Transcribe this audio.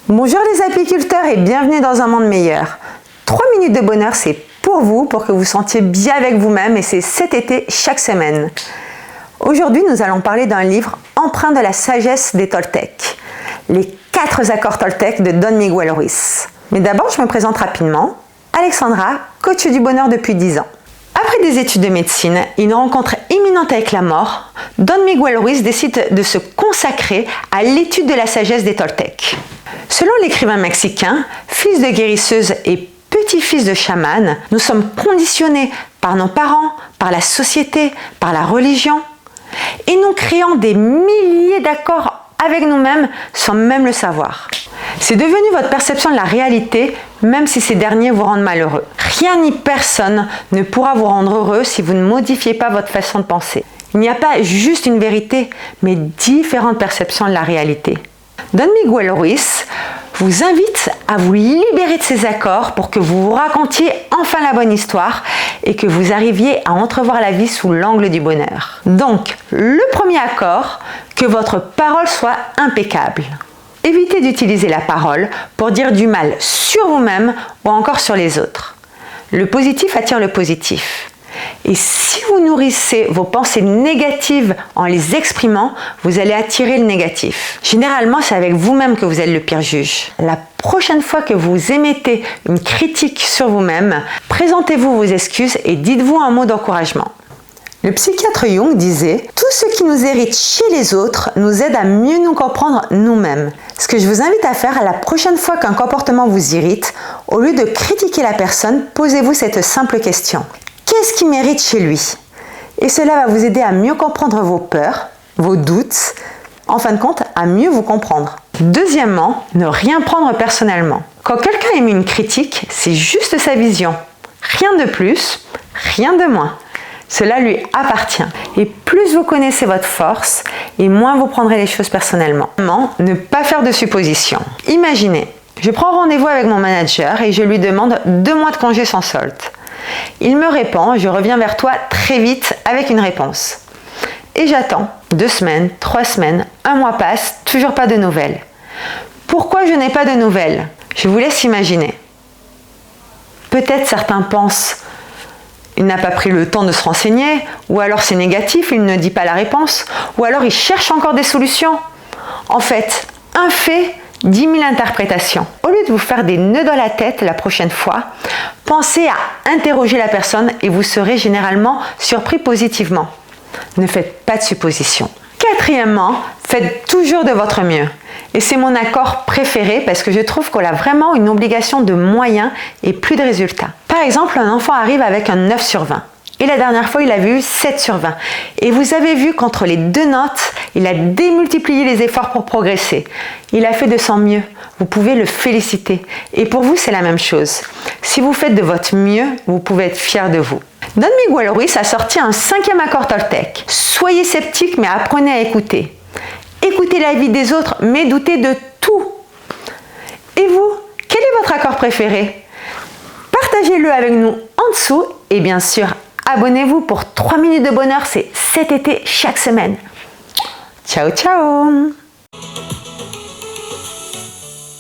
Bonjour les apiculteurs et bienvenue dans un monde meilleur. 3 minutes de bonheur, c'est pour vous, pour que vous sentiez bien avec vous-même et c'est cet été chaque semaine. Aujourd'hui, nous allons parler d'un livre empreint de la sagesse des Toltecs. Les 4 accords Toltecs de Don Miguel Ruiz. Mais d'abord, je me présente rapidement. Alexandra, coach du bonheur depuis 10 ans. Après des études de médecine et une rencontre imminente avec la mort, Don Miguel Ruiz décide de se consacrer à l'étude de la sagesse des Toltecs. Selon l'écrivain mexicain, fils de guérisseuse et petit-fils de chaman, nous sommes conditionnés par nos parents, par la société, par la religion, et nous créons des milliers d'accords avec nous-mêmes sans même le savoir. C'est devenu votre perception de la réalité, même si ces derniers vous rendent malheureux. Rien ni personne ne pourra vous rendre heureux si vous ne modifiez pas votre façon de penser. Il n'y a pas juste une vérité, mais différentes perceptions de la réalité. Don Miguel Ruiz vous invite à vous libérer de ces accords pour que vous vous racontiez enfin la bonne histoire et que vous arriviez à entrevoir la vie sous l'angle du bonheur. Donc, le premier accord, que votre parole soit impeccable. Évitez d'utiliser la parole pour dire du mal sur vous-même ou encore sur les autres. Le positif attire le positif. Et si vous nourrissez vos pensées négatives en les exprimant, vous allez attirer le négatif. Généralement, c'est avec vous-même que vous êtes le pire juge. La prochaine fois que vous émettez une critique sur vous-même, présentez-vous vos excuses et dites-vous un mot d'encouragement. Le psychiatre Jung disait « Tout ce qui nous hérite chez les autres nous aide à mieux nous comprendre nous-mêmes ». Ce que je vous invite à faire la prochaine fois qu'un comportement vous irrite, au lieu de critiquer la personne, posez-vous cette simple question. Qu'est-ce qui mérite chez lui? Et cela va vous aider à mieux comprendre vos peurs, vos doutes, en fin de compte, à mieux vous comprendre. Deuxièmement, ne rien prendre personnellement. Quand quelqu'un émet une critique, c'est juste sa vision. Rien de plus, rien de moins. Cela lui appartient. Et plus vous connaissez votre force, et moins vous prendrez les choses personnellement. Ne pas faire de suppositions. Imaginez, je prends rendez-vous avec mon manager et je lui demande 2 mois de congé sans solde. Il me répond, je reviens vers toi très vite avec une réponse. Et j'attends 2 semaines, 3 semaines, 1 mois passe, toujours pas de nouvelles. Pourquoi je n'ai pas de nouvelles? Je vous laisse imaginer. Peut-être certains pensent, il n'a pas pris le temps de se renseigner, ou alors c'est négatif, il ne dit pas la réponse, ou alors il cherche encore des solutions. En fait, un fait, 10 000 interprétations. Au lieu de vous faire des nœuds dans la tête la prochaine fois, pensez à interroger la personne et vous serez généralement surpris positivement. Ne faites pas de suppositions. Quatrièmement, faites toujours de votre mieux. Et c'est mon accord préféré parce que je trouve qu'on a vraiment une obligation de moyens et plus de résultats. Par exemple, un enfant arrive avec un 9 sur 20. Et la dernière fois, il avait eu 7 sur 20. Et vous avez vu qu'entre les 2 notes, il a démultiplié les efforts pour progresser. Il a fait de son mieux. Vous pouvez le féliciter. Et pour vous, c'est la même chose. Si vous faites de votre mieux, vous pouvez être fier de vous. Don Miguel Ruiz a sorti un 5e accord Toltec. Soyez sceptiques, mais apprenez à écouter. Écoutez l'avis des autres, mais doutez de tout. Et vous, quel est votre accord préféré? Partagez-le avec nous en dessous et bien sûr, abonnez-vous pour 3 minutes de bonheur, c'est cet été chaque semaine. Ciao, ciao!